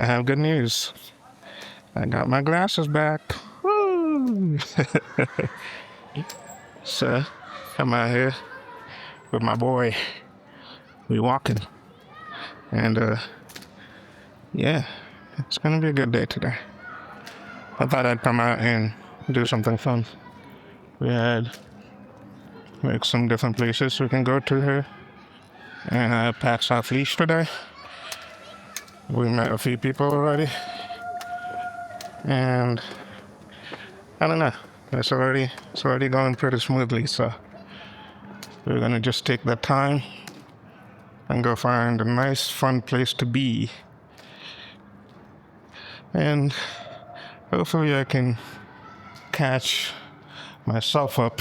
I have good news. I got my glasses back. Woo! So, I'm out here with my boy. We walking. And, yeah, it's gonna be a good day today. I thought I'd come out and do something fun. We had, like, some different places we can go to here. And I packed off leash today. We met a few people already. And, I don't know. It's already going pretty smoothly, so we're gonna just take that time and go find a nice, fun place to be. And hopefully I can catch myself up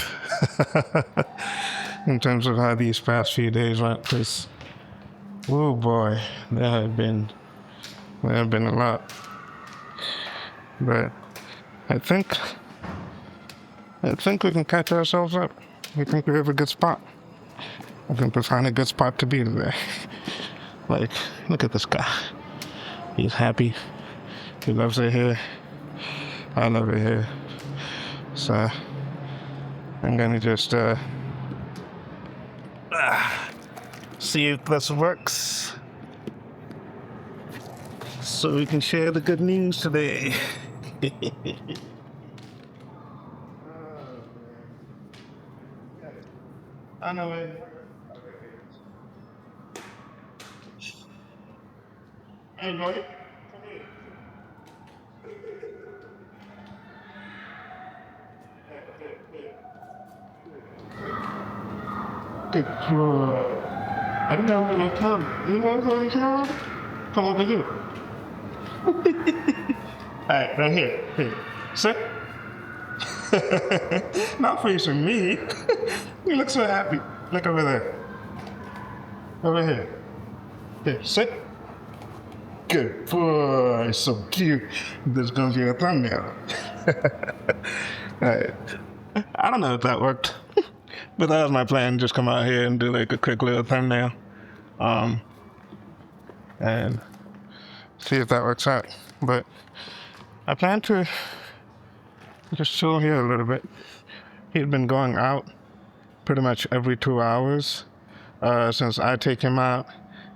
in terms of how these past few days went, because, oh boy, there have been a lot. But I think we can catch ourselves up. I think we have a good spot. I think we found a good spot to be today. Like, look at this guy. He's happy. He loves it here. I love it here. So, I'm gonna just, see if this works. So we can share the good news today. I know it. Hey, boy. Come here. Good boy. I know where you come. You know where you come? Come over here. Alright, right here. Here. Sit. Not facing me. You look so happy. Look over there. Over here. Here, sit. Good boy. So cute. This is going to be a thumbnail. Alright. I don't know if that worked. But that was my plan. Just come out here and do like a quick little thumbnail. And see if that works out. But I plan to just chill here a little bit. He'd been going out pretty much every 2 hours since I take him out,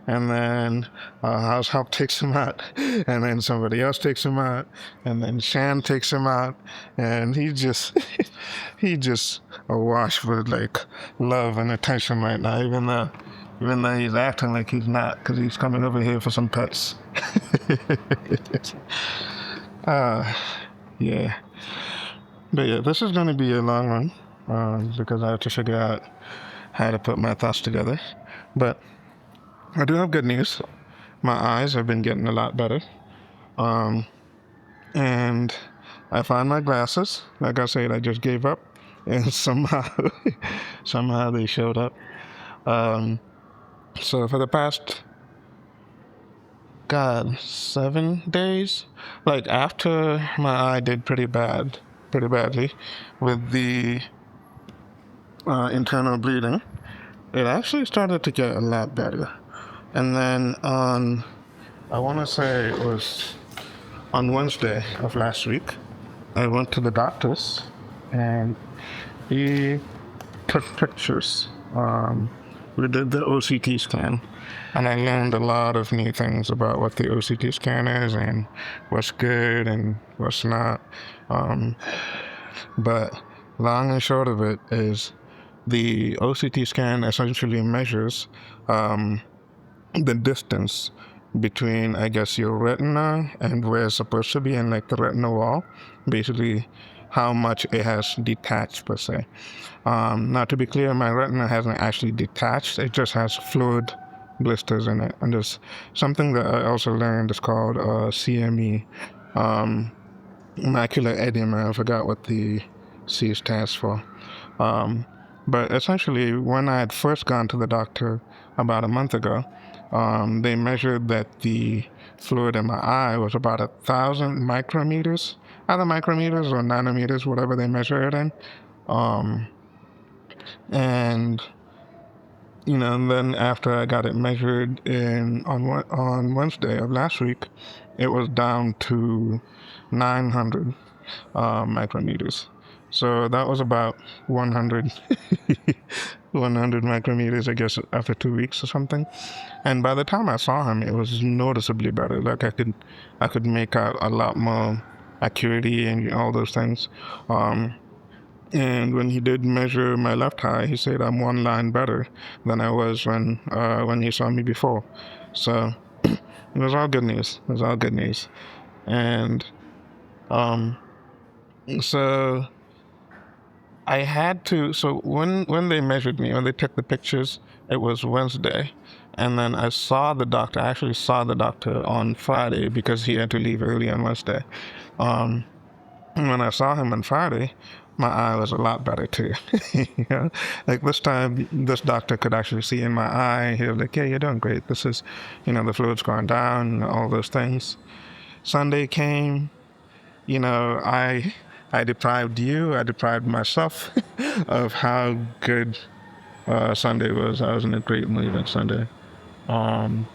and then house help takes him out, and then somebody else takes him out, and then Shan takes him out, and he just awash with like love and attention right now, even though he's acting like he's not, because he's coming over here for some pets. Yeah. But yeah, this is going to be a long one because I have to figure out how to put my thoughts together. But I do have good news. My eyes have been getting a lot better. And I found my glasses. Like I said, I just gave up. And somehow they showed up. So for the past, 7 days, like after my eye did pretty badly with the internal bleeding, it actually started to get a lot better. And then I want to say it was on Wednesday of last week, I went to the doctor's and he took pictures. We did the OCT scan, and I learned a lot of new things about what the OCT scan is and what's good and what's not. But long and short of it is the OCT scan essentially measures the distance between, I guess, your retina and where it's supposed to be in like the retina wall. Basically, how much it has detached per se. Now, to be clear, my retina hasn't actually detached. It just has fluid blisters in it. And there's something that I also learned is called CME, macular edema. I forgot what the C stands for. But essentially, when I had first gone to the doctor about a month ago, they measured that the fluid in my eye was about 1,000 micrometers, either micrometers or nanometers, whatever they measure it in. And and then after I got it measured on Wednesday of last week, it was down to 900 micrometers. So that was about 100, 100 micrometers, I guess, after 2 weeks or something. And by the time I saw him, it was noticeably better. Like I could make out a lot more acuity and all those things. Um, and when he did measure my left eye, he said I'm one line better than I was when he saw me before. So it was all good news. It was all good news. And um, so I had to. So when they measured me, when they took the pictures, it was Wednesday, and then I saw the doctor. I actually saw the doctor on Friday because he had to leave early on Wednesday. Um, and when I saw him on Friday, my eye was a lot better too. You know? Like this time, this doctor could actually see in my eye. He was like, "Yeah, you're doing great. This is, the fluid's going down, all those things." Sunday came. I deprived you, I deprived myself of how good Sunday was. I was in a great mood on Sunday. Um,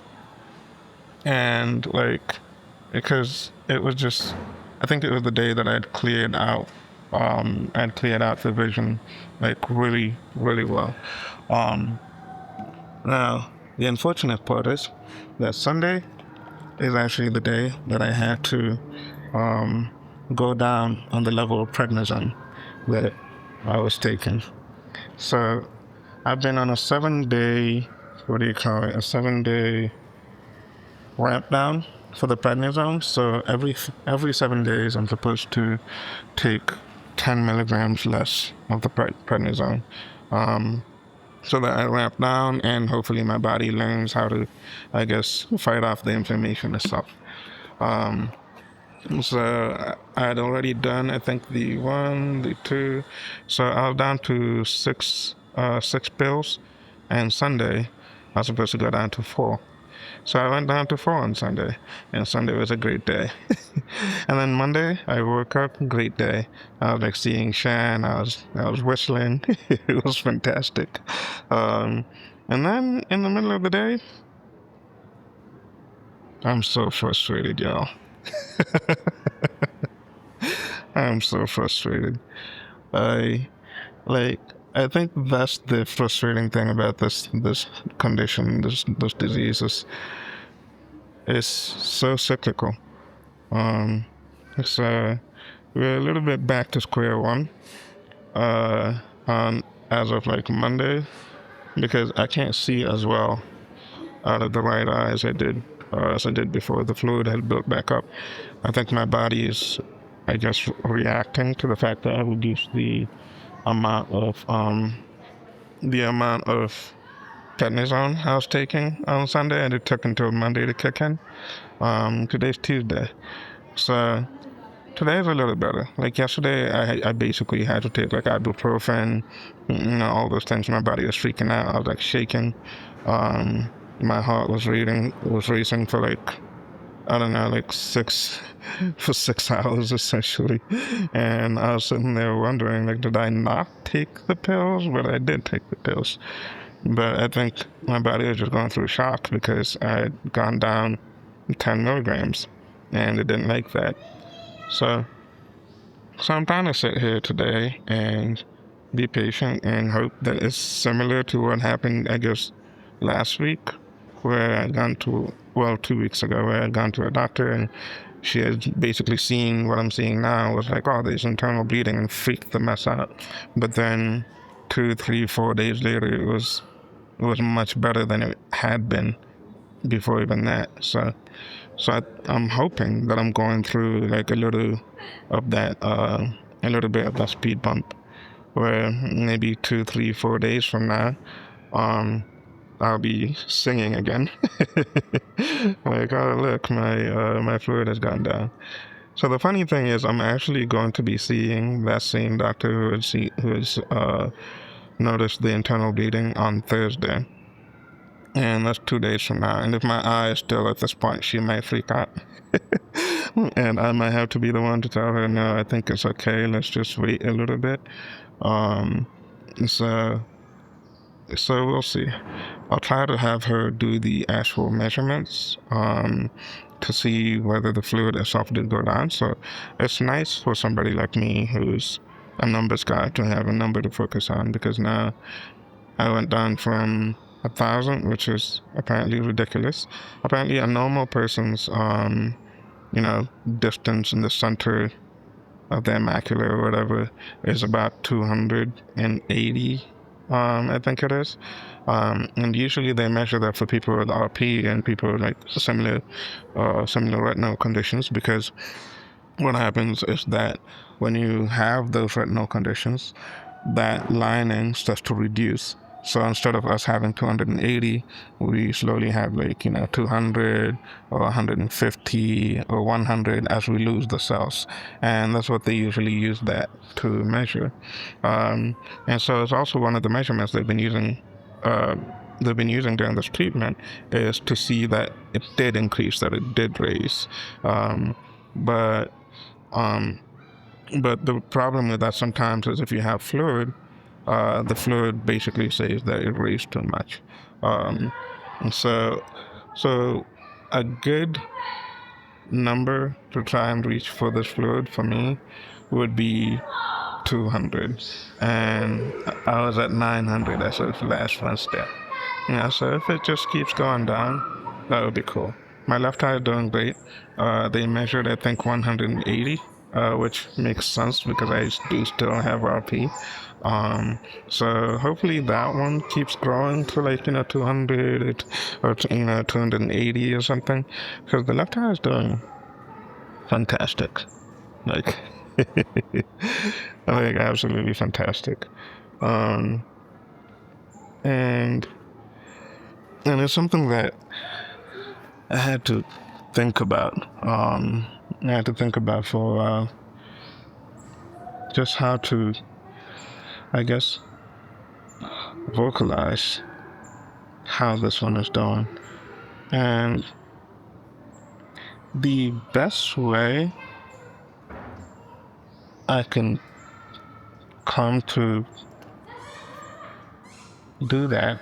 and like, because it was just, I think it was the day that I'd cleared out, I'd cleared out the vision, like really, really well. Um, Now, the unfortunate part is that Sunday is actually the day that I had to um, go down on the level of prednisone that I was taking. So I've been on a 7 day, what do you call it, a 7 day ramp down for the prednisone. So every 7 days I'm supposed to take 10 milligrams less of the prednisone. Um, so that I ramp down and hopefully my body learns how to, I guess, fight off the inflammation itself. Um, so I had already done, I think, the one, the two. So I was down to six pills, and Sunday I was supposed to go down to four. So I went down to four on Sunday, and Sunday was a great day. And then Monday I woke up, great day. I was like seeing Shan. I was whistling. It was fantastic. Um, and then in the middle of the day, I'm so frustrated, y'all. I'm so frustrated. I like. I think that's the frustrating thing about this condition, this disease is it's so cyclical. Um, so we're a little bit back to square one. On as of like Monday, because I can't see as well out of the right eye as I did before the fluid had built back up. I think my body is, I guess, reacting to the fact that I reduced amount of um the amount of prednisone I was taking on Sunday, and it took until Monday to kick in. Today's Tuesday, so today's a little better. Like yesterday, I basically had to take like ibuprofen, all those things. My body was freaking out. I was like shaking. My heart was racing for like, I don't know, like for 6 hours essentially. And I was sitting there wondering, like, did I not take the pills? But I did take the pills. But I think my body was just going through shock because I had gone down 10 milligrams and it didn't like that. So, so I'm trying to sit here today and be patient and hope that it's similar to what happened, I guess, last week, where I gone to, well, 2 weeks ago, where I gone to a doctor and she had basically seen what I'm seeing now, was like, oh, there's internal bleeding, and freaked the mess out. But then 2, 3, 4 days later, it was much better than it had been before even that. So I'm hoping that I'm going through like a little bit of that speed bump, where maybe 2, 3, 4 days from now, um, I'll be singing again. Like, oh look, my fluid has gone down. So the funny thing is, I'm actually going to be seeing that same doctor who has noticed the internal bleeding on Thursday. And that's 2 days from now. And if my eye is still at this point, she might freak out. And I might have to be the one to tell her, no, I think it's okay. Let's just wait a little bit. Um, so, So we'll see. I'll try to have her do the actual measurements to see whether the fluid itself did go down. So it's nice for somebody like me who's a numbers guy to have a number to focus on, because now I went down from 1,000, which is apparently ridiculous. Apparently, a normal person's distance in the center of their macula or whatever is about 280, I think it is. And usually they measure that for people with RP and people with like similar retinal conditions, because what happens is that when you have those retinal conditions, that lining starts to reduce. So instead of us having 280, we slowly have 200 or 150 or 100 as we lose the cells. And that's what they usually use that to measure. And so it's also one of the measurements uh, they've been using during this treatment, is to see that it did increase, that it did raise. Um, but um, but the problem with that sometimes is if you have fluid, the fluid basically says that it raised too much. And so a good number to try and reach for this fluid for me would be 200. And I was at 900 as the last one step. Yeah, so if it just keeps going down, that would be cool. My left eye is doing great. They measured, I think, 180, which makes sense because I do still have RP. So hopefully that one keeps growing to 200 or 280 or something, because the left eye is doing fantastic. Like, like absolutely fantastic. Um, and and it's something that I had to think about. I had to think about for a while, just how to, I guess, vocalize how this one is doing. And the best way I can come to do that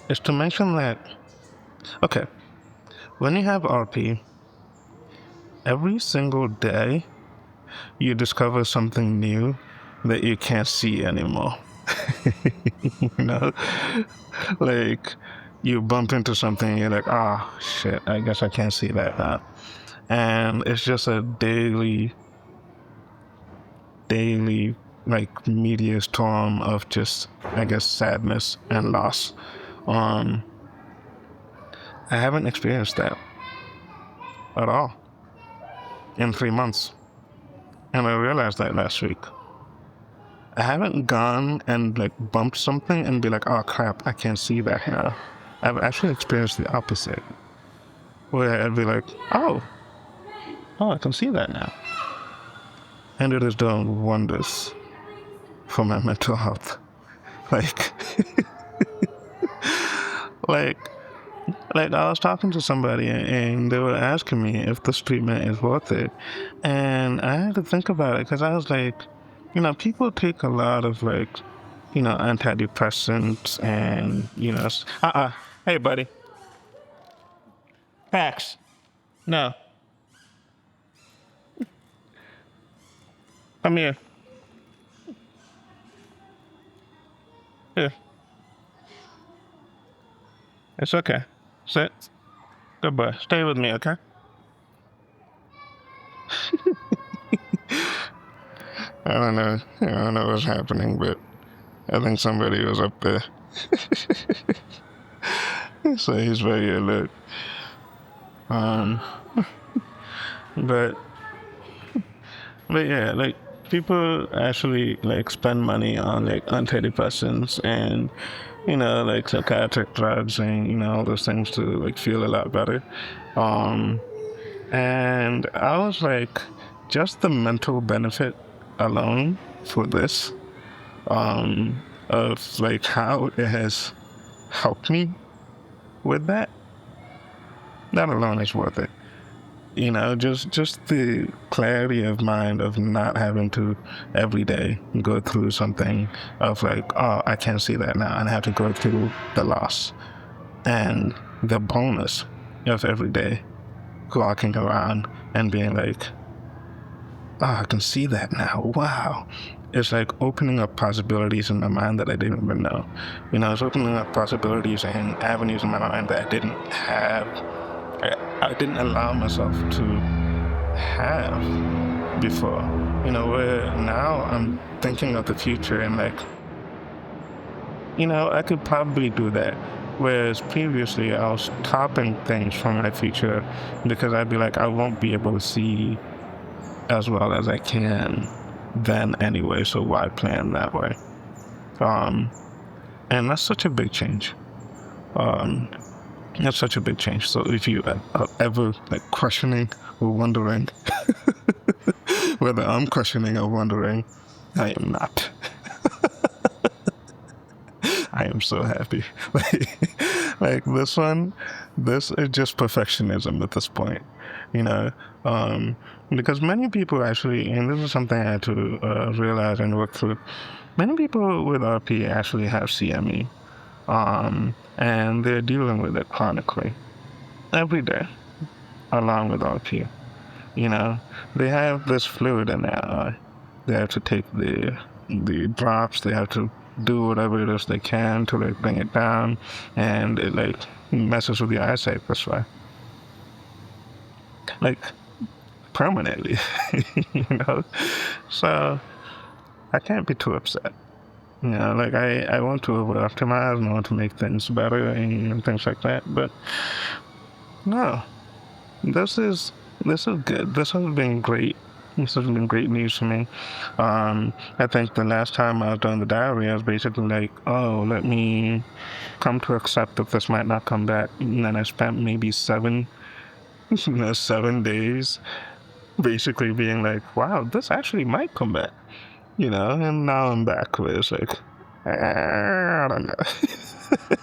is to mention that, okay, when you have RP, every single day you discover something new that you can't see anymore. you know, like you bump into something, you're like, ah, oh, shit, I guess I can't see that now. And it's just a daily, like media storm of just, I guess, sadness and loss. I haven't experienced that at all in 3 months. And I realized that last week. I haven't gone and like bumped something and be like, oh crap, I can't see that now. I've actually experienced the opposite, where I'd be like, oh, I can see that now. And it is doing wonders for my mental health. Like, like, I was talking to somebody and they were asking me if this treatment is worth it. And I had to think about it, because I was like, people take a lot of antidepressants and, hey buddy, Pax, no, come here. Here, it's okay. Sit. Good boy. Stay with me, okay? I don't know what's happening, but I think somebody was up there. So he's very alert. Um, but yeah, like people actually like spend money on like antidepressants and like psychiatric drugs and all those things to like feel a lot better. Um, and I was like, just the mental benefit alone for this, of like how it has helped me with that alone is worth it. just the clarity of mind of not having to every day go through something of like, oh, I can't see that now, and I have to go through the loss and the bonus of every day walking around and being like, oh, I can see that now. Wow. It's like opening up possibilities in my mind that I didn't even know. It's opening up possibilities and avenues in my mind that I didn't have. I didn't allow myself to have before. Where now I'm thinking of the future and like, I could probably do that. Whereas previously I was stopping things from my future because I'd be like, I won't be able to see as well as I can then anyway, so why plan that way? And that's such a big change. That's such a big change. So if you are ever like questioning or wondering whether I'm questioning or wondering, I am not. I am so happy. Like this is just perfectionism at this point, you know. Because many people actually, and this is something I had to realize and work through. Many people with RP actually have CME, and they're dealing with it chronically every day, along with RP. They have this fluid in their eye. They have to take the drops. They have to do whatever it is they can to like bring it down, and it like messes with your eyesight this way, like permanently. you know. So I can't be too upset. Like I want to over optimize and I want to make things better and things like that. But no, this is good. This has been great. This has been great news for me. I think the last time I was doing the diary, I was basically like, oh, let me come to accept that this might not come back. And then I spent maybe 7 days basically being like, wow, this actually might come back. And now I'm back where it's like, I don't know.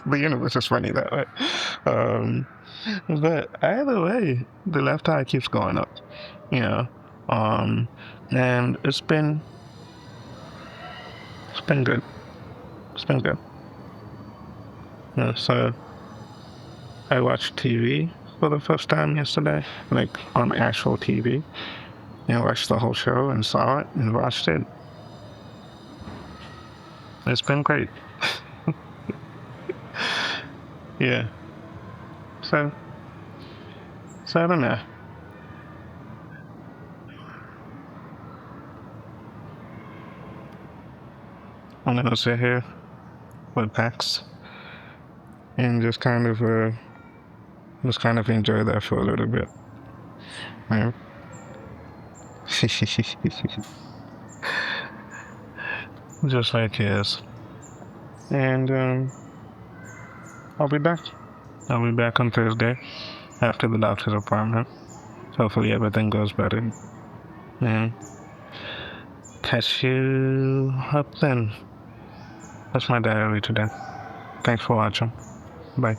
The universe is funny that way. But either way, the left eye keeps going up, you know. And it's been good. It's been good. So I watched TV for the first time yesterday, like on actual TV. And watched the whole show and saw it and watched it. It's been great. Yeah. So I don't know. I'm gonna sit here with Pax and just kind of enjoy that for a little bit. Yeah. Just like his. And I'll be back. I'll be back on Thursday after the doctor's appointment. Hopefully everything goes better. And catch you up then. That's my diary today. Thanks for watching. Bye.